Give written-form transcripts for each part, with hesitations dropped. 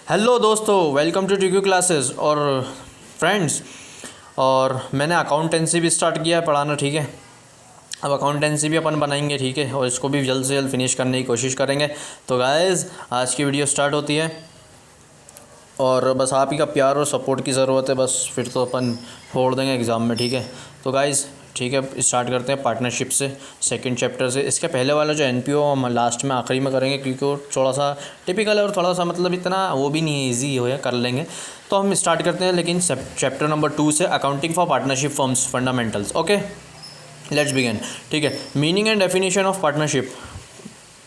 Hello दोस्तों, welcome to TQ classes और friends. और मैंने अकाउंटेंसी भी स्टार्ट किया है पढ़ाना, ठीक है। अब अकाउंटेंसी भी अपन बनाएंगे, ठीक है, और इसको भी जल्द से जल्द फिनिश करने की कोशिश करेंगे। तो गाइस, आज की वीडियो स्टार्ट होती है और बस आप ही का प्यार और सपोर्ट की ज़रूरत है, बस फिर तो अपन फोड़ देंगे एग्ज़ाम में, ठीक है। तो गाइस ठीक है, स्टार्ट करते हैं पार्टनरशिप से, सेकंड चैप्टर से। इसके पहले वाला जो एनपीओ हम लास्ट में आखिरी में करेंगे, क्योंकि वो थोड़ा सा टिपिकल है और थोड़ा सा मतलब इतना वो भी नहीं है, ईजी हो है, कर लेंगे। तो हम स्टार्ट करते हैं लेकिन चैप्टर नंबर 2 से, accounting for partnership firms fundamentals. Okay, let's begin. ठीक है, meaning and definition of partnership.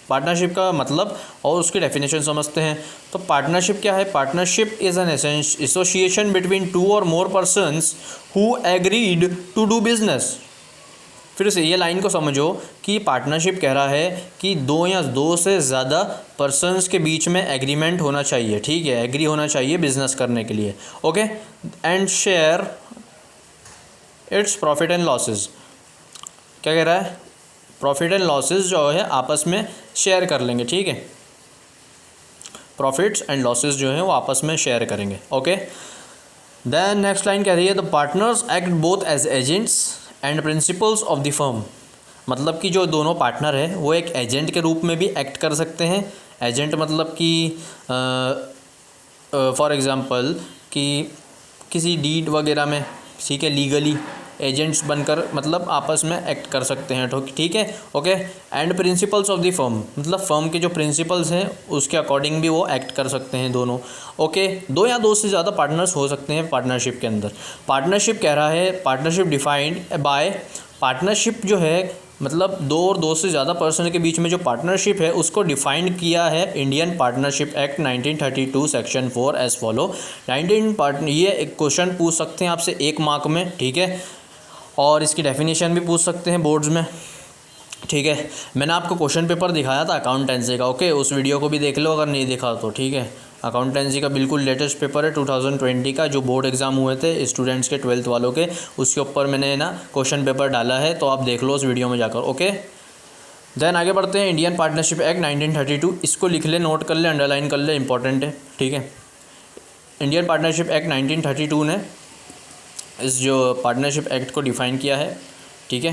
Partnership का मतलब और उसकी डेफिनेशन समझते हैं। तो पार्टनरशिप क्या है? Partnership is an association between two or more persons who agreed to do business. फिर से ये लाइन को समझो कि पार्टनरशिप कह रहा है कि दो या दो से ज़्यादा पर्सन्स के बीच में एग्रीमेंट होना चाहिए, ठीक है, एग्री होना चाहिए बिजनेस करने के लिए। Okay, and share its profit and losses. क्या कह रहा है? प्रॉफिट एंड लॉसेस जो है आपस में शेयर कर लेंगे, ठीक है। प्रॉफिट्स एंड लॉसेस जो है वो आपस में शेयर करेंगे। ओके, देन नेक्स्ट लाइन कह रही है the partners act both as agents and principals of the firm. मतलब कि जो दोनों पार्टनर है वो एक एजेंट के रूप में भी एक्ट कर सकते हैं। एजेंट मतलब कि फॉर एग्ज़ाम्पल कि किसी डीड वगैरह में, ठीक है, लीगली एजेंट्स बनकर मतलब आपस में एक्ट कर सकते हैं, ठीक है। Okay, and principals of the firm, मतलब फर्म के जो प्रिंसिपल्स हैं उसके अकॉर्डिंग भी वो एक्ट कर सकते हैं दोनों। ओके, दो या दो से ज़्यादा पार्टनर्स हो सकते हैं पार्टनरशिप के अंदर। पार्टनरशिप कह रहा है, पार्टनरशिप डिफाइंड बाय, पार्टनरशिप जो है मतलब दो और दो से ज़्यादा पर्सन के बीच में जो पार्टनरशिप है उसको डिफाइन किया है Indian partnership act 1932 section 4 as follow. ये एक क्वेश्चन पूछ सकते हैं आपसे 1 मार्क में, ठीक है, और इसकी डेफिनेशन भी पूछ सकते हैं बोर्ड्स में, ठीक है। मैंने आपको क्वेश्चन पेपर दिखाया था अकाउंटेंसी का, ओके, उस वीडियो को भी देख लो अगर नहीं देखा तो, ठीक है। अकाउंटेंसी का बिल्कुल लेटेस्ट पेपर है 2020 का, जो बोर्ड एग्ज़ाम हुए थे स्टूडेंट्स के 12th वालों के, उसके ऊपर मैंने ना क्वेश्चन पेपर डाला है, तो आप देख लो उस वीडियो में जाकर। ओके, देन आगे बढ़ते हैं। इंडियन पार्टनरशिप एक्ट 1932, इसको लिख ले, नोट कर ले, अंडरलाइन कर ले, इंपॉर्टेंट है, ठीक है। इंडियन पार्टनरशिप एक्ट 1932 ने इस जो पार्टनरशिप एक्ट को डिफाइन किया है, ठीक है,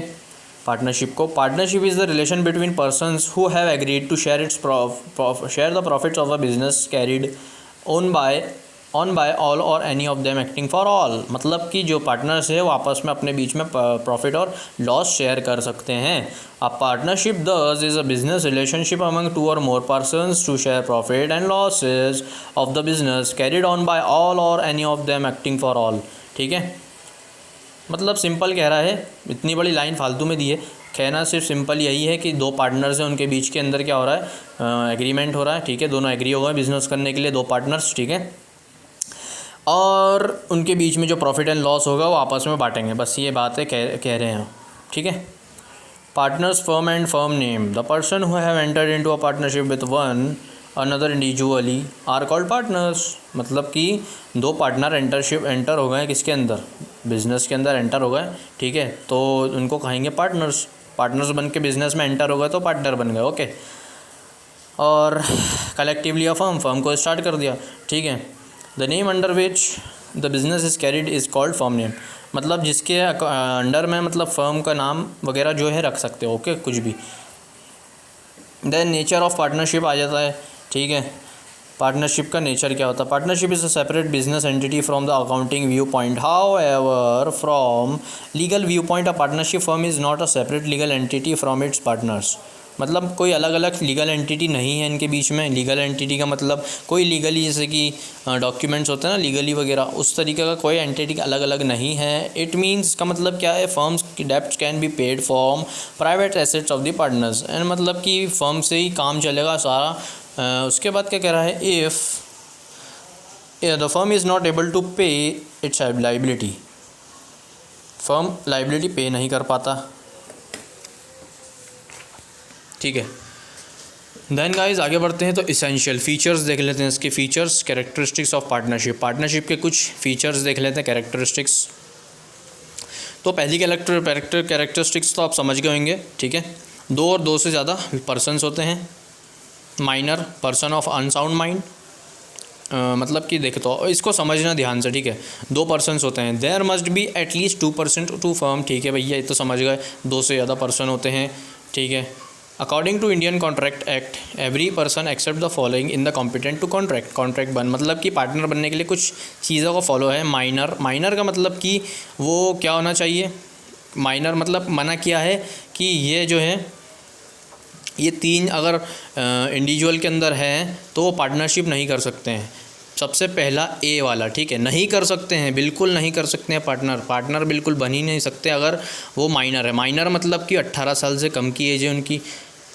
पार्टनरशिप को। Partnership is the relation between persons who have agreed to share the profits of a business carried on by all or any of them acting for all. मतलब कि जो partners है वो आपस में अपने बीच में प्रॉफिट और लॉस शेयर कर सकते हैं। A partnership thus is a business relationship among two or more persons to share profit and losses of the business carried on by all or any of them acting for all, ठीक है। मतलब simple कह रहा है, इतनी बड़ी line फालतू में दी है, कहना सिर्फ सिंपल यही है कि दो पार्टनर्स हैं, उनके बीच के अंदर क्या हो रहा है, एग्रीमेंट हो रहा है, ठीक है, दोनों एग्री हो गए बिजनेस करने के लिए, दो पार्टनर्स, ठीक है, और उनके बीच में जो प्रॉफिट एंड लॉस होगा वो आपस में बांटेंगे, बस ये बात है, कह रहे हैं, ठीक है। Partners firm and firm name, the person who have entered into a partnership with one another individually are called partners. मतलब कि दो पार्टनर एंटर हो गए किसके अंदर, बिजनेस के अंदर एंटर हो गए, ठीक है, तो उनको कहेंगे पार्टनर्स। पार्टनर्स बन के बिजनेस में एंटर हो गए तो पार्टनर बन गए, ओके। और कलेक्टिवली अ फर्म को स्टार्ट कर दिया, ठीक है। The name under which the business is carried is called firm name. मतलब जिसके अंडर में मतलब फर्म का नाम वगैरह जो है रख सकते हो, ओके, कुछ भी। देन नेचर ऑफ पार्टनरशिप आ जाता है, ठीक है। पार्टनरशिप का नेचर क्या होता है? Partnership is a separate business entity from the accounting view point. How ever from legal view point a partnership firm is not a separate legal entity from its partners. मतलब कोई अलग अलग legal entity नहीं है इनके बीच में। Legal entity का मतलब कोई लीगली, जैसे कि डॉक्यूमेंट्स होते हैं ना लीगली वगैरह, उस तरीके का कोई एंटिटी अलग अलग नहीं है। इट मीन्स इसका मतलब क्या है? फर्म्स की debts can be paid from private assets of the partners. And मतलब कि फर्म से ही काम चलेगा सारा। उसके बाद क्या कह रहा है? If the firm is not able to pay its liability, firm liability pay नहीं कर पाता, ठीक है। देन गाइज आगे बढ़ते हैं तो इसेंशियल फीचर्स देख लेते हैं इसके। Features, characteristics of partnership. Partnership के कुछ फीचर्स देख लेते हैं, कैरेक्टरिस्टिक्स। तो पहली कैरेक्टरिस्टिक्स तो आप समझ गए होंगे, ठीक है। दो और दो से ज़्यादा पर्सन्स होते हैं। Minor, person of unsound mind, मतलब कि देख तो इसको समझना ध्यान से, ठीक है। 2 पर्सन्स होते हैं, there must be at least 2% to firm, ठीक है भैया, ये तो समझ गए, 2 से ज़्यादा पर्सन होते हैं, ठीक है। According to Indian contract act every person except the following in the competent to contract बन, मतलब कि पार्टनर बनने के लिए कुछ चीज़ों को फॉलो है। माइनर का मतलब कि वो क्या होना चाहिए, माइनर मतलब मना किया है कि ये जो है ये 3 अगर इंडिविजुअल के अंदर है तो वो पार्टनरशिप नहीं कर सकते हैं। सबसे पहला ए वाला, ठीक है, नहीं कर सकते हैं, बिल्कुल नहीं कर सकते हैं पार्टनर बिल्कुल बन ही नहीं सकते अगर वो माइनर है। माइनर मतलब कि 18 साल से कम की एज है उनकी,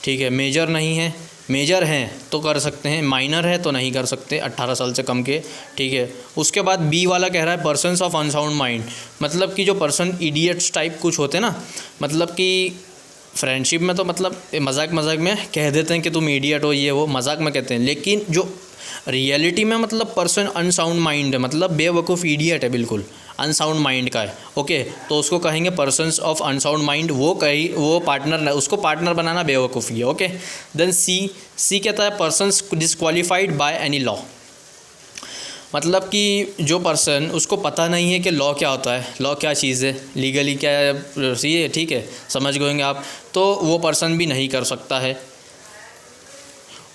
ठीक है। मेजर नहीं है, मेजर हैं तो कर सकते हैं, माइनर है तो नहीं कर सकते 18 साल से कम के, ठीक है। उसके बाद बी वाला कह रहा है पर्सन्स ऑफ अनसाउंड माइंड, मतलब कि जो पर्सन इडियट्स टाइप कुछ होते हैं ना, मतलब कि फ्रेंडशिप में तो मतलब मजाक में कह देते हैं कि तुम इडियट हो, ये वो मजाक में कहते हैं, लेकिन जो रियलिटी में मतलब पर्सन अनसाउंड माइंड है, मतलब बेवकूफ़ इडियट है, बिल्कुल अनसाउंड माइंड का है, ओके, तो उसको कहेंगे पर्सन्स ऑफ अनसाउंड माइंड। वो पार्टनर, उसको पार्टनर बनाना बेवकूफ़ी है, ओके। देन सी कहता है persons disqualified by any law, मतलब कि जो पर्सन उसको पता नहीं है कि लॉ क्या होता है, लॉ क्या चीज़ है, लीगली क्या है, सही है, ठीक है, समझ गए आप, तो वो पर्सन भी नहीं कर सकता है।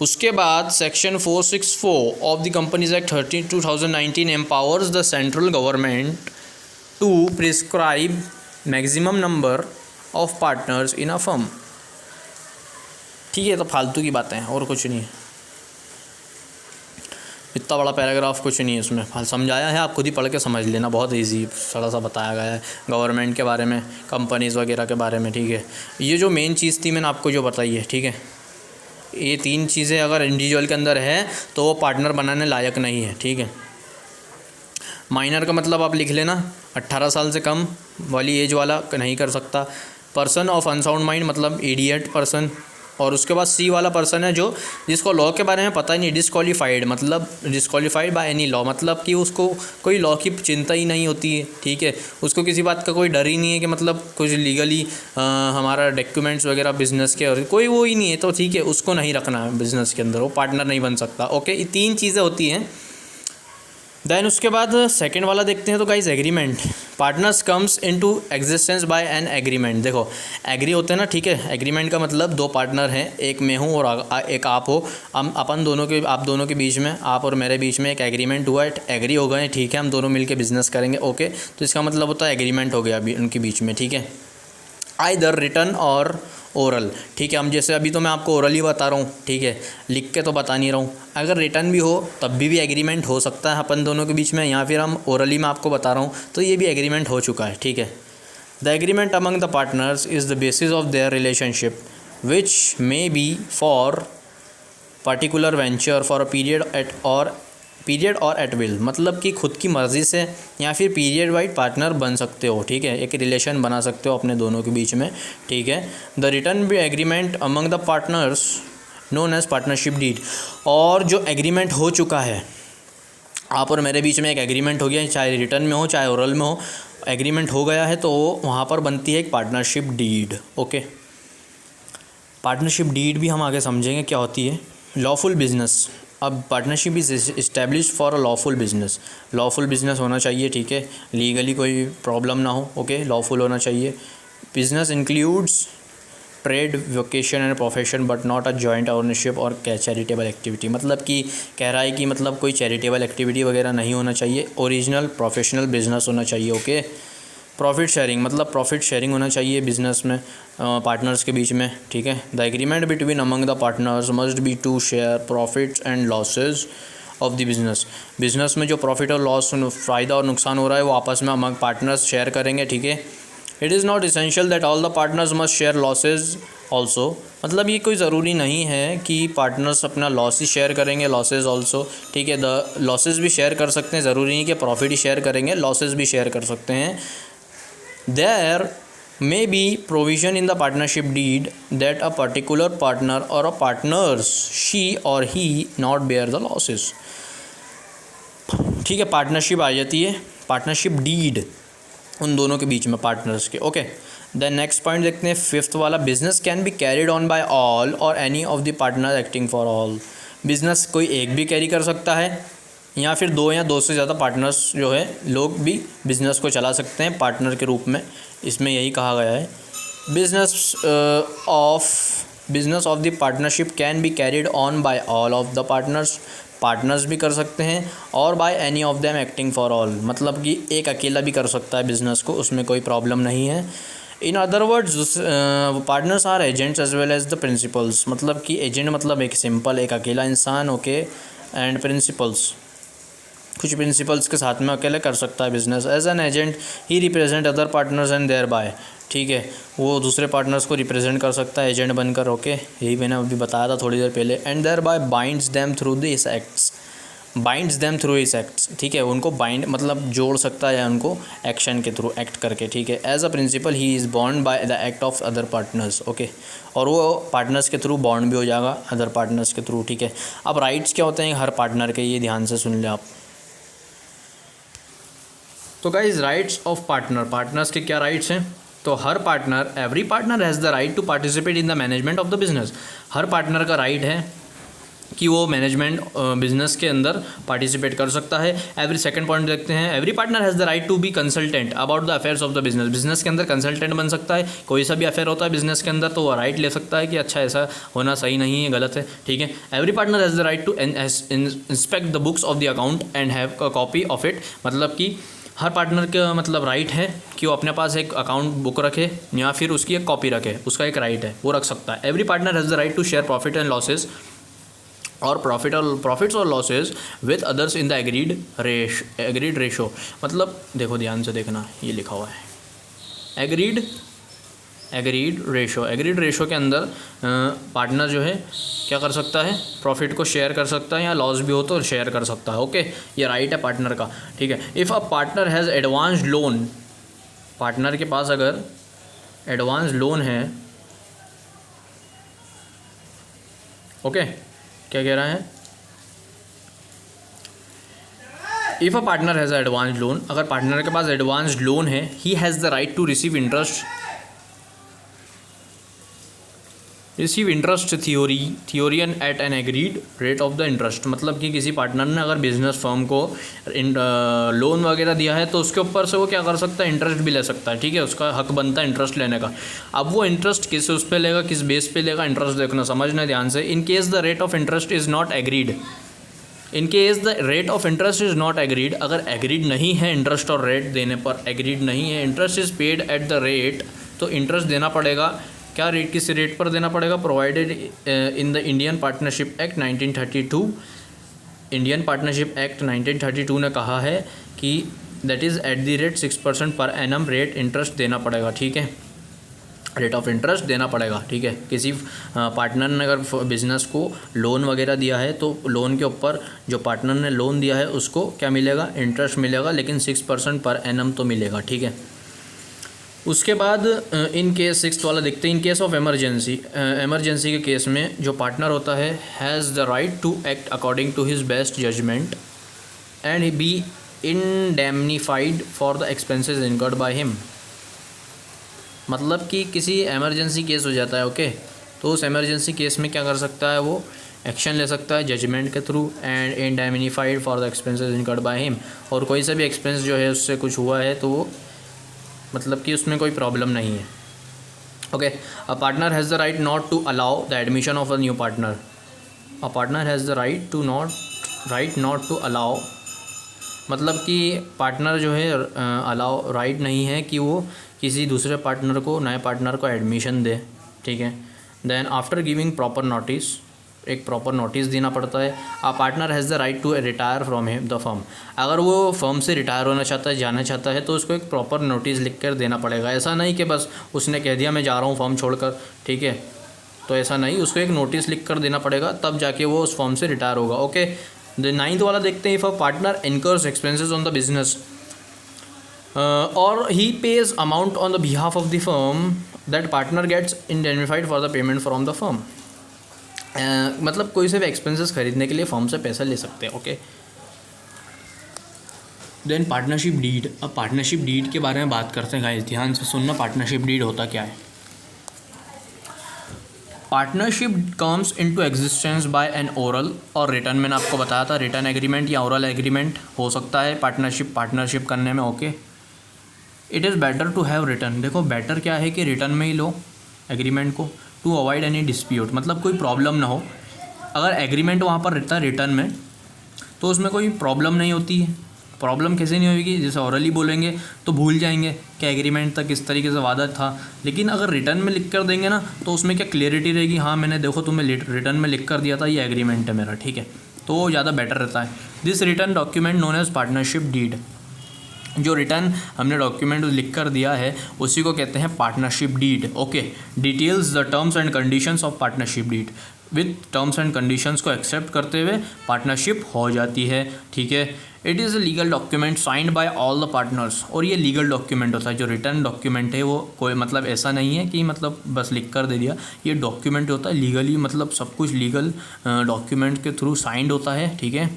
उसके बाद section 464 of the companies act 2019 empowers the central government to prescribe maximum number of partners in a firm, ठीक है। तो फालतू की बातें हैं और कुछ नहीं है, इतना बड़ा पैराग्राफ कुछ नहीं है इसमें, समझाया है, आप खुद ही पढ़ के समझ लेना, बहुत इजी थोड़ा सा बताया गया है गवर्नमेंट के बारे में, कंपनीज़ वगैरह के बारे में, ठीक है। ये जो मेन चीज़ थी मैंने आपको जो बताई है, ठीक है, ये 3 चीज़ें अगर इंडिविजुअल के अंदर है तो वो पार्टनर बनाने लायक नहीं है, ठीक है। माइनर का मतलब आप लिख लेना, 18 साल से कम वाली एज वाला नहीं कर सकता। पर्सन ऑफ अनसाउंड माइंड मतलब इडियट पर्सन। और उसके बाद सी वाला पर्सन है जो जिसको लॉ के बारे में पता ही नहीं, डिस्क्वालीफाइड मतलब डिस्क्वालीफाइड बाय एनी लॉ, मतलब कि उसको कोई लॉ की चिंता ही नहीं होती है, ठीक है। उसको किसी बात का कोई डर ही नहीं है कि मतलब कुछ लीगली हमारा डॉक्यूमेंट्स वगैरह बिजनेस के और कोई वो ही नहीं है, तो ठीक है, उसको नहीं रखना है बिजनेस के अंदर, वो पार्टनर नहीं बन सकता, ओके। ये 3 चीज़ें होती हैं। देन उसके बाद सेकंड वाला देखते हैं, तो guys agreement, partners comes into existence by an agreement. देखो एग्री होते हैं ना, ठीक है, एग्रीमेंट का मतलब 2 पार्टनर हैं, एक मैं हूँ और एक आप हो, हम अपन दोनों के, आप दोनों के बीच में, आप और मेरे बीच में एक एग्रीमेंट हुआ है, एग्री हो गए, ठीक है, हम दोनों मिलकर बिजनेस करेंगे, ओके। तो इसका मतलब होता है एग्रीमेंट हो गया अभी उनके बीच में, ठीक है। आइदर रिटन और ओरल, ठीक है, हम जैसे अभी तो मैं आपको ओरल ही बता रहा हूँ, ठीक है, लिख के तो बता नहीं रहा हूँ। अगर रिटर्न भी हो तब भी एग्रीमेंट हो सकता है अपन दोनों के बीच में, या फिर हम ओरली में आपको बता रहा हूँ तो ये भी एग्रीमेंट हो चुका है, ठीक है। The agreement among the partners is the basis of their relationship which may be for particular venture for a period और एट विल, मतलब कि खुद की मर्ज़ी से या फिर पीरियड वाइज पार्टनर बन सकते हो, ठीक है, एक रिलेशन बना सकते हो अपने दोनों के बीच में, ठीक है। The written be agreement among the partners known as partnership deed, और जो एग्रीमेंट हो चुका है आप और मेरे बीच में, एक एग्रीमेंट हो गया, चाहे रिटर्न में हो चाहे ओरल में हो, एग्रीमेंट हो गया है, तो वहाँ पर बनती है एक partnership deed, okay. Partnership deed भी हम आगे समझेंगे क्या होती है। लॉफुल बिजनेस, अब partnership is establish for a lawful business होना चाहिए, ठीक है, लीगली कोई प्रॉब्लम ना हो, ओके, लॉफुल होना चाहिए। Business includes trade, vocation and profession but not a joint ownership और चैरिटेबल एक्टिविटी, मतलब कि कह रहा है कि मतलब कोई चैरिटेबल एक्टिविटी वगैरह नहीं होना चाहिए, ओरिजिनल प्रोफेशनल बिजनेस होना चाहिए, ओके। प्रॉफिट शेयरिंग, मतलब प्रॉफिट शेयरिंग होना चाहिए बिजनेस में पार्टनर्स के बीच में, ठीक है। The agreement between among the partners must be to share profits and losses of the business में जो प्रॉफिट और लॉस, फ़ायदा और नुकसान हो रहा है वो आपस में अमंग पार्टनर्स शेयर करेंगे, ठीक है। It is not essential that all the partners must share losses also, मतलब ये कोई ज़रूरी नहीं है कि पार्टनर्स अपना लॉस ही शेयर करेंगे, लॉसेज ऑल्सो, ठीक है। द लॉसेज भी शेयर कर सकते हैं, ज़रूरी नहीं कि प्रॉफिट ही शेयर करेंगे, लॉसेज भी शेयर कर सकते हैं। There may be provision in the partnership deed that a particular partner or a partners she or he not bear the losses, ठीक है, पार्टनरशिप आ जाती है, पार्टनरशिप डीड उन दोनों के बीच में पार्टनर्स के, ओके। देन नेक्स्ट पॉइंट देखते हैं, 5th वाला, business can be carried on by all or any of the partner acting for all, business कोई एक भी कैरी कर सकता है या फिर 2 या 2 से ज़्यादा पार्टनर्स जो है लोग भी बिज़नेस को चला सकते हैं पार्टनर के रूप में, इसमें यही कहा गया है। Business of the partnership can be carried on by all of the partners भी कर सकते हैं और by any of them acting for all, मतलब कि एक अकेला भी कर सकता है बिज़नेस को, उसमें कोई प्रॉब्लम नहीं है। In other words partners are agents as well as the principals, मतलब कि एजेंट मतलब एक सिंपल एक अकेला इंसान, ओके, एंड प्रिंसिपल्स कुछ प्रिंसिपल्स के साथ में अकेले कर सकता है बिजनेस। एज एन एजेंट ही represent other partners and thereby, ठीक है, वो दूसरे पार्टनर्स को रिप्रेजेंट कर सकता है एजेंट बनकर, ओके, यही मैंने अभी बताया था थोड़ी देर पहले। And thereby binds them through this acts, binds them through इस एक्ट्स, ठीक है, उनको बाइंड मतलब जोड़ सकता है उनको एक्शन के थ्रू एक्ट करके, ठीक है। As a principal he is bound by the act of other partners, okay, और वो पार्टनर्स के थ्रू बॉन्ड भी हो जाएगा अदर पार्टनर्स के थ्रू, ठीक है। अब राइट्स क्या होते हैं हर पार्टनर के, ये ध्यान से सुन ले आप। तो गाइज राइट्स ऑफ पार्टनर्स के क्या राइट्स हैं, तो हर partner every partner has the right to participate in the management of the business, हर पार्टनर का राइट है कि वो मैनेजमेंट बिजनेस के अंदर पार्टिसिपेट कर सकता है। एवरी सेकंड पॉइंट देखते हैं, every partner has the right to be consultant about the affairs of the business, business के अंदर कंसल्टेंट बन सकता है, कोई सा भी अफेयर होता है बिजनेस के अंदर तो वो राइट ले सकता है कि अच्छा ऐसा होना सही नहीं है, गलत है, ठीक है। Every partner has the right to inspect the books of the account and have a copy of it, मतलब कि हर पार्टनर का मतलब राइट है कि वो अपने पास एक अकाउंट बुक रखे या फिर उसकी एक कॉपी रखे, उसका एक राइट है, वो रख सकता है। Every partner has the right to share profit and losses और प्रॉफिट्स और losses with others in the agreed ratio, मतलब देखो ध्यान से देखना, ये लिखा हुआ है एग्रीड रेशो के अंदर पार्टनर जो है क्या कर सकता है, प्रॉफिट को शेयर कर सकता है या लॉस भी हो तो शेयर कर सकता है, ओके, ये राइट है पार्टनर का, ठीक है। If a partner has advanced loan, partner के पास अगर एडवांस लोन है, ओके, क्या कह रहा है, if a partner has advance loan, अगर पार्टनर के पास एडवांस लोन है, he has the right to receive interest thereon at an agreed rate of the interest, मतलब कि किसी पार्टनर ने अगर बिजनेस फर्म को लोन वगैरह दिया है तो उसके ऊपर से वो क्या कर सकता है, इंटरेस्ट भी ले सकता है, ठीक है, उसका हक बनता है इंटरेस्ट लेने का। अब वो इंटरेस्ट किस उस पर लेगा, किस बेस पे लेगा, इंटरेस्ट देखना, समझना ध्यान से। In case the rate of interest is not agreed, in case the rate of interest is not agreed, अगर एग्रीड नहीं है इंटरेस्ट और रेट देने पर एग्रीड नहीं है, interest is paid at the rate, तो इंटरेस्ट देना पड़ेगा, क्या रेट, किस रेट पर देना पड़ेगा, provided in the Indian partnership act 1932, Indian partnership act 1932 ने कहा है कि that is at the rate 6% per annum rate interest देना पड़ेगा, ठीक है, रेट ऑफ इंटरेस्ट देना पड़ेगा, ठीक है। किसी पार्टनर ने अगर बिज़नेस को लोन वगैरह दिया है तो लोन के ऊपर जो पार्टनर ने लोन दिया है उसको क्या मिलेगा, इंटरेस्ट मिलेगा, लेकिन 6% पर एनम तो मिलेगा, ठीक है। उसके बाद इन केस 6th वाला देखते हैं, इन केस ऑफ एमरजेंसी के केस में जो पार्टनर होता है has the right to act according to his best judgement and be indemnified for the expenses incurred by him, मतलब कि किसी एमरजेंसी केस हो जाता है, ओके, तो उस एमरजेंसी केस में क्या कर सकता है, वो एक्शन ले सकता है जजमेंट के through and indemnified for the expenses incurred by him, और कोई सा भी एक्सपेंस जो है उससे कुछ हुआ है तो वो मतलब कि उसमें कोई प्रॉब्लम नहीं है, okay. A partner has the right not to allow the admission of a new partner, a partner has the right not to allow, मतलब कि पार्टनर जो है अलाउ राइट नहीं है कि वो किसी दूसरे पार्टनर को, नए पार्टनर को एडमिशन दे, ठीक है। Then after giving proper notice, एक प्रॉपर नोटिस देना पड़ता है। A partner has the right to retire from the firm, अगर वो फर्म से रिटायर होना चाहता है, जाना चाहता है, तो उसको एक प्रॉपर नोटिस लिख कर देना पड़ेगा। ऐसा नहीं कि बस उसने कह दिया मैं जा रहा हूँ फर्म छोड़कर, ठीक है, तो ऐसा नहीं, उसको एक नोटिस लिख कर देना पड़ेगा, तब जाके वो उस फर्म से रिटायर होगा, ओके। द 9th वाला देखते हैं, if a partner incurs expenses on the business or he pays amount on the behalf of the firm, that partner gets indemnified for the payment from the firm, मतलब कोई से भी expenses खरीदने के लिए फर्म से पैसा ले सकते हैं, ओके। देन पार्टनरशिप डीड, अब पार्टनरशिप डीड के बारे में बात करते हैं गाइस, ध्यान से सुनना, पार्टनरशिप डीड होता क्या है। Partnership comes into existence by an oral और रिटर्न, मैंने आपको बताया था रिटर्न एग्रीमेंट या ओरल एग्रीमेंट हो सकता है पार्टनरशिप करने में। Okay, it is better to have written. देखो बेटर क्या है कि रिटर्न में ही लो एग्रीमेंट को, टू अवॉइड एनी डिस्प्यूट, मतलब कोई प्रॉब्लम ना हो। अगर एग्रीमेंट वहाँ पर रहता है रिटर्न में तो उसमें कोई प्रॉब्लम नहीं होती है। प्रॉब्लम कैसे नहीं होगी, जैसे ऑरली बोलेंगे तो भूल जाएंगे कि एग्रीमेंट तक किस तरीके से वादा था, लेकिन अगर रिटर्न में लिख कर देंगे ना तो उसमें क्या क्लियरिटी रहेगी, हाँ मैंने देखो तुम्हें रिटर्न में लिख कर दिया था, ये एग्रीमेंट है मेरा, ठीक है, तो ज़्यादा बेटर रहता है। This written document known as partnership deed, जो रिटर्न हमने डॉक्यूमेंट लिख कर दिया है उसी को कहते हैं partnership deed. Okay, details the terms and conditions of partnership deed, with terms and conditions को एक्सेप्ट करते हुए पार्टनरशिप हो जाती है, ठीक है। It is a legal document signed by all the partners, और ये लीगल डॉक्यूमेंट होता है। जो रिटर्न डॉक्यूमेंट है वो कोई मतलब ऐसा नहीं है कि मतलब बस लिख कर दे दिया, ये डॉक्यूमेंट होता है लीगली, मतलब सब कुछ लीगल डॉक्यूमेंट के थ्रू साइंड होता है, ठीक है,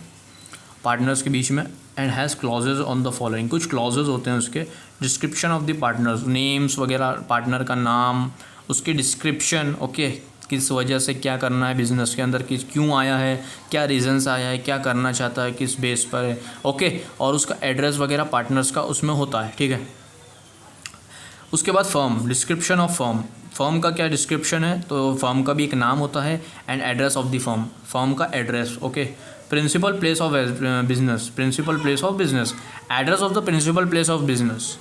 पार्टनर्स के बीच में। And has clauses on the following, कुछ क्लॉजेज होते हैं उसके, description of the partners, names वगैरह, पार्टनर का नाम, उसकी डिस्क्रिप्शन, ओके, किस वजह से क्या करना है बिज़नेस के अंदर, किस क्यों आया है, क्या रीजंस आया है, क्या करना चाहता है, किस बेस पर है, ओके, और उसका एड्रेस वगैरह पार्टनर्स का उसमें होता है, ठीक है। उसके बाद firm, description of firm, firm का क्या डिस्क्रिप्शन है, तो फर्म का भी एक नाम होता है, and address of the firm, firm का address, okay. Principal place of business, principal place of business, address of the principal place of business,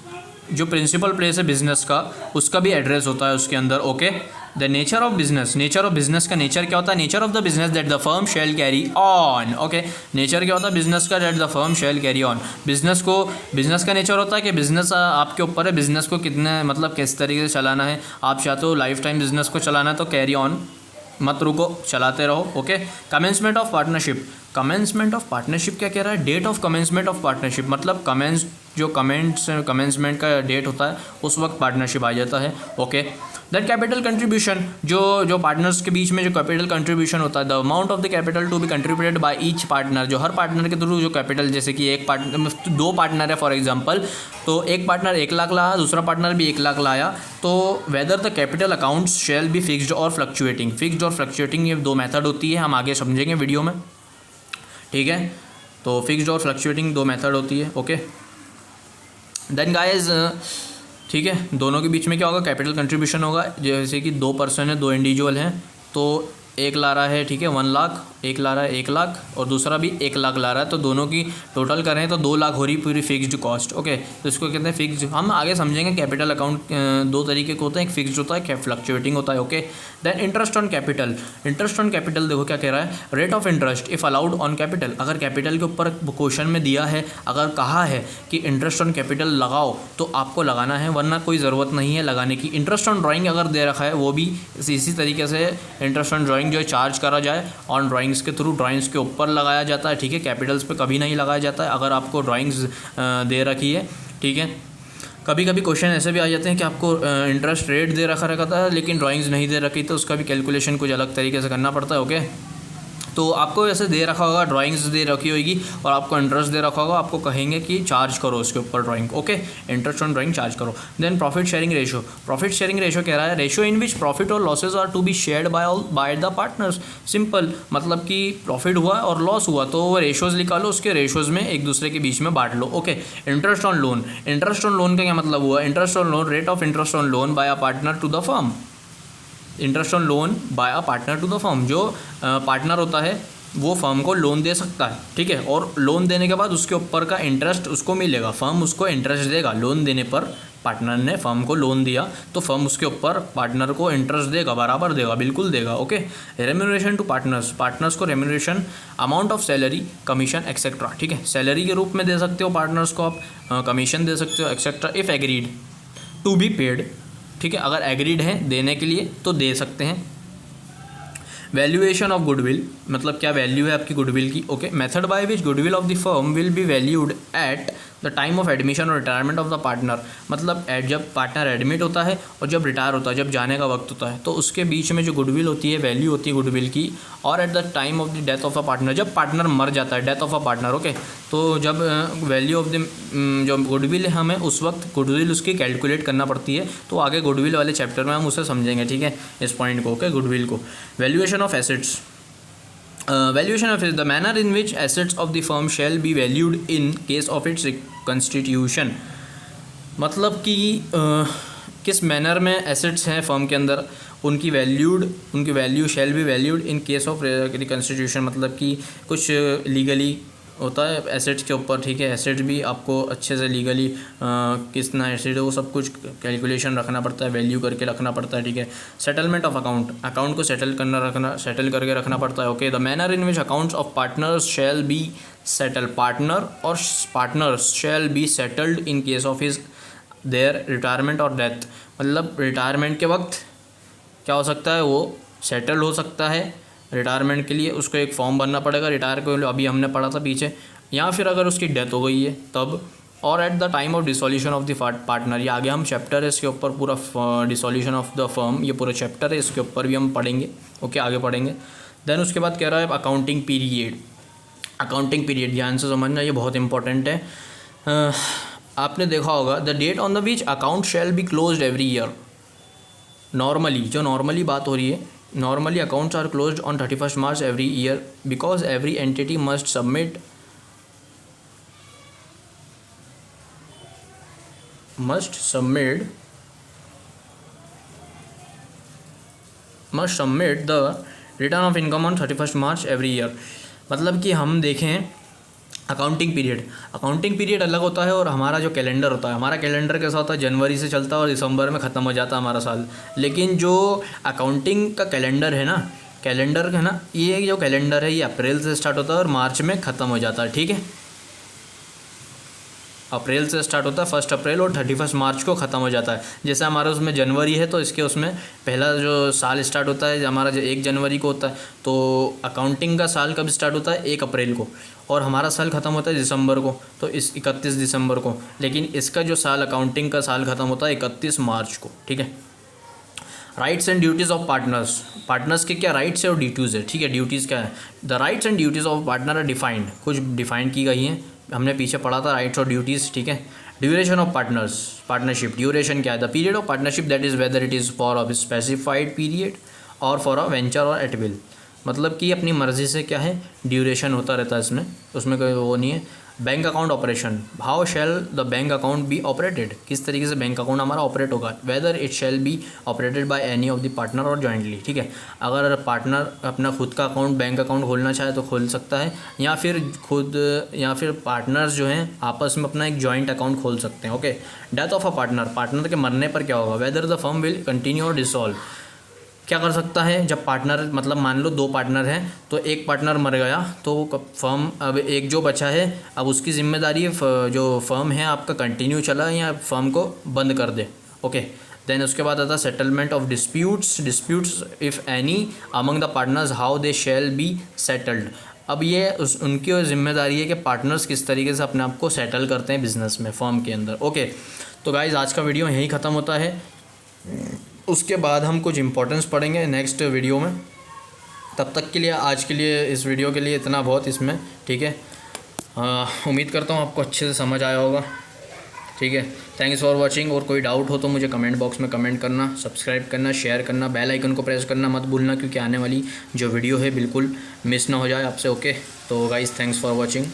जो प्रिंसिपल प्लेस है बिजनेस का उसका भी एड्रेस होता है उसके अंदर, okay. The nature of business, nature of business का नेचर क्या होता है, nature of the business that the firm shall carry on, okay, nature क्या होता है बिजनेस का, that the firm shall carry on, business का नेचर होता है कि बिजनेस आपके ऊपर है, बिजनेस को कितने मतलब किस तरीके से चलाना है, आप चाहते हो लाइफ टाइम बिजनेस को चलाना है तो कैरी ऑन, मत रुको, चलाते रहो, okay. Commencement of partnership, commencement of partnership क्या कह रहा है, date of commencement of partnership, मतलब कमेंसमेंट का डेट होता है उस वक्त पार्टनरशिप आ जाता है, ओके। दैट कैपिटल कंट्रीब्यूशन, जो पार्टनर्स के बीच में जो कैपिटल कंट्रीब्यूशन होता है, the amount of the capital to be contributed by each partner, जो हर पार्टनर के थ्रू जो कैपिटल, जैसे कि एक पार्टनर, दो पार्टनर है फॉर एग्जांपल, तो एक पार्टनर 1 लाख लाया, दूसरा पार्टनर भी 1 लाख लाया, तो whether the capital accounts shall be fixed और फ्लक्चुएटिंग, फिक्स्ड और फ्लक्चुएटिंग ये 2 मेथड होती है, हम आगे समझेंगे वीडियो में, ठीक है। तो फिक्स्ड और फ्लक्चुएटिंग 2 मेथड होती है, ओके। देन गाइस, ठीक है, दोनों के बीच में क्या होगा, कैपिटल कंट्रीब्यूशन होगा, जैसे कि 2 पर्सन है, 2 इंडिविजुअल हैं, तो एक ला रहा है, ठीक है, 1 लाख, एक ला रहा है 1 लाख और दूसरा भी 1 लाख ला रहा है, तो दोनों की टोटल करें तो 2 लाख हो रही पूरी फिक्स्ड कॉस्ट, ओके। तो इसको कहते हैं फिक्स्ड, हम आगे समझेंगे। कैपिटल अकाउंट 2 तरीके के होते हैं, एक फिक्स्ड होता है, फ्लक्चुएटिंग होता है, okay. Then interest on capital, interest on capital देखो क्या कह रहा है, rate of interest if allowed on capital, अगर कैपिटल के ऊपर क्वेश्चन में दिया है, अगर कहा है कि इंटरेस्ट ऑन कैपिटल लगाओ तो आपको लगाना है, वरना कोई ज़रूरत नहीं है लगाने की। इंटरेस्ट ऑन ड्राइंग अगर दे रखा है वो भी इसी तरीके से इंटरेस्ट ऑन ड्राइंग जो चार्ज करा जाए ऑन ड्राइंग्स के थ्रू, ड्राइंग्स के ऊपर लगाया जाता है, ठीक है, कैपिटल्स पे कभी नहीं लगाया जाता है। अगर आपको ड्राइंग्स दे रखी है, ठीक है, कभी कभी क्वेश्चन ऐसे भी आ जाते हैं कि आपको इंटरेस्ट रेट दे रखा रहता है लेकिन ड्राइंग्स नहीं दे रखी, तो उसका भी कैलकुलेशन कुछ अलग तरीके से करना पड़ता है, ओके। तो आपको ऐसे दे रखा होगा, ड्राइंग्स दे रखी होगी और आपको इंटरेस्ट दे रखा होगा, आपको कहेंगे कि चार्ज करो उसके ऊपर drawing, okay, interest on drawing charge करो। Then profit sharing ratio, profit sharing ratio कह रहा है ratio in which profit or losses are to be shared by the partners, simple, मतलब कि प्रॉफिट हुआ और लॉस हुआ तो वो रेशोज़ निकालो, उसके रेशोज़ में एक दूसरे के बीच में बांट लो, okay. Interest on loan, interest on loan का क्या मतलब हुआ, interest on loan, rate of interest on loan by a partner to the firm, interest on loan by a partner to the firm, जो पार्टनर होता है वो firm को loan दे सकता है, ठीक है, और लोन देने के बाद उसके ऊपर का इंटरेस्ट उसको मिलेगा, फर्म उसको इंटरेस्ट देगा। लोन देने पर पार्टनर ने फर्म को लोन दिया तो फर्म उसके ऊपर पार्टनर को इंटरेस्ट देगा, बराबर देगा, बिल्कुल देगा, okay. Remuneration to partners, partners को remuneration, amount of salary, commission etcetera, ठीक है, सैलरी के रूप में दे सकते हो पार्टनर्स को आप, कमीशन दे सकते हो etcetera, if agreed to be paid, ठीक है, अगर एग्रीड है देने के लिए तो दे सकते हैं। वैल्यूएशन ऑफ गुडविल, मतलब क्या वैल्यू है आपकी गुडविल की। Okay, method by which goodwill of the firm will be valued at the time of admission और रिटायरमेंट ऑफ द पार्टनर, मतलब जब पार्टनर एडमिट होता है और जब रिटायर होता है, जब जाने का वक्त होता है, तो उसके बीच में जो गुडविल होती है, वैल्यू होती है गुडविल की, और at the time of the death of a partner, जब पार्टनर मर जाता है, death of a partner. Okay, तो जब वैल्यू ऑफ द जो गुडविल है, हमें उस वक्त गुडविल उसकी कैलकुलेट करना पड़ती है, तो आगे गुडविल वाले चैप्टर में हम उसे समझेंगे, ठीक है, इस पॉइंट को। ओके, गुडविल को। Valuation of assets, valuation of the manner in which assets of the firm shall be valued in case of its constitution, मतलब कि किस मैनर में एसेट्स हैं फर्म के अंदर, उनकी value shall be valued in case of reconstitution, मतलब कि कुछ लीगली होता है एसेट्स के ऊपर, ठीक है। एसेट्स भी आपको अच्छे से लीगली कितना एसेट है वो सब कुछ कैलकुलेशन रखना पड़ता है, वैल्यू करके रखना पड़ता है, ठीक है। सेटलमेंट ऑफ अकाउंट को सेटल करके रखना पड़ता है। Okay, the manner in which accounts of partners shall be settle, partners shall be settled in case of his their retirement और डेथ, मतलब रिटायरमेंट के वक्त क्या हो सकता है, वो सेटल हो सकता है। रिटायरमेंट के लिए उसको एक फॉर्म भरना पड़ेगा, रिटायर को अभी हमने पढ़ा था पीछे, या फिर अगर उसकी डेथ हो गई है तब, और at the time of dissolution of the partner. ये आगे हम चैप्टर है इसके ऊपर, पूरा डिसोल्यूशन ऑफ द फर्म, ये पूरा चैप्टर है, इसके ऊपर भी हम पढ़ेंगे। ओके, आगे पढ़ेंगे। देन उसके बाद कह रहा है अकाउंटिंग पीरियड, ध्यान से समझना, ये बहुत इंपॉर्टेंट है। आपने देखा होगा the date on the which account shall be closed every year. Normally बात हो रही है, normally accounts are closed on 31st March every year because every entity must submit the return of income on 31st March every year। मतलब कि हम देखें accounting period अलग होता है, और हमारा जो कैलेंडर होता है, हमारा कैलेंडर कैसा होता है, जनवरी से चलता है और दिसंबर में ख़त्म हो जाता है हमारा साल। लेकिन जो अकाउंटिंग का कैलेंडर है ना, ये जो कैलेंडर है ये अप्रैल से स्टार्ट होता है और मार्च में ख़त्म हो जाता है, ठीक है। अप्रैल से स्टार्ट होता है 1 अप्रैल और 31 मार्च को ख़त्म हो जाता है। जैसे हमारा उसमें जनवरी है तो इसके उसमें पहला जो साल स्टार्ट होता है हमारा जो 1 जनवरी को होता है, तो अकाउंटिंग का साल कब स्टार्ट होता है, 1 अप्रैल को, और हमारा साल ख़त्म होता है दिसंबर को, तो इस 31 दिसंबर को। लेकिन इसका जो साल अकाउंटिंग का साल ख़त्म होता है 31 मार्च को, ठीक है। Rights and duties of partners के क्या राइट्स है और ड्यूटीज़ है, ठीक है। ड्यूटीज़ क्या है, the rights and duties of partner are defined, कुछ डिफाइंड की गई हैं, हमने पीछे पढ़ा था राइट्स और ड्यूटीज़, ठीक है। ड्यूरेशन ऑफ पार्टनरशिप, ड्यूरेशन क्या है, the period of partnership that is whether it is for a specified period और फॉर अ वेंचर और एट विल, मतलब कि अपनी मर्ज़ी से क्या है ड्यूरेशन होता रहता है उसमें कोई वो नहीं है। Bank account operation, how shell the bank account be operated, किस तरीके से बैंक अकाउंट हमारा ऑपरेट होगा। Whether it shall be operated by any of the partner और जॉइंटली, ठीक है। अगर पार्टनर अपना खुद का बैंक अकाउंट खोलना चाहे तो खोल सकता है, या फिर पार्टनर्स जो हैं आपस में अपना एक जॉइंट अकाउंट खोल सकते हैं। Okay, death of a partner के मरने पर क्या होगा, whether the firm will continue और डिसॉल्व, क्या कर सकता है जब पार्टनर, मतलब मान लो 2 पार्टनर हैं, तो एक पार्टनर मर गया तो फर्म, अब एक जो बचा है, अब उसकी जिम्मेदारी है जो फर्म है आपका कंटिन्यू चला या फर्म को बंद कर दे। ओके, देन उसके बाद आता है settlement of disputes if any among the partners, how they shell be settled. अब ये उनकी जिम्मेदारी है कि पार्टनर्स किस तरीके से अपने आप को सेटल करते हैं बिजनेस में, फर्म के अंदर। ओके, तो गाइज आज का वीडियो यहीं ख़त्म होता है, उसके बाद हम कुछ इंपॉर्टेंस पढ़ेंगे नेक्स्ट वीडियो में। तब तक के लिए आज के लिए इस वीडियो के लिए इतना बहुत इसमें, ठीक है। उम्मीद करता हूँ आपको अच्छे से समझ आया होगा, ठीक है। थैंक्स फॉर वाचिंग, और कोई डाउट हो तो मुझे कमेंट बॉक्स में कमेंट करना, सब्सक्राइब करना, शेयर करना, बेल आइकन को प्रेस करना मत भूलना, क्योंकि आने वाली जो वीडियो है बिल्कुल मिस ना हो जाए आपसे। ओके, तो गाइस थैंक्स फॉर वाचिंग।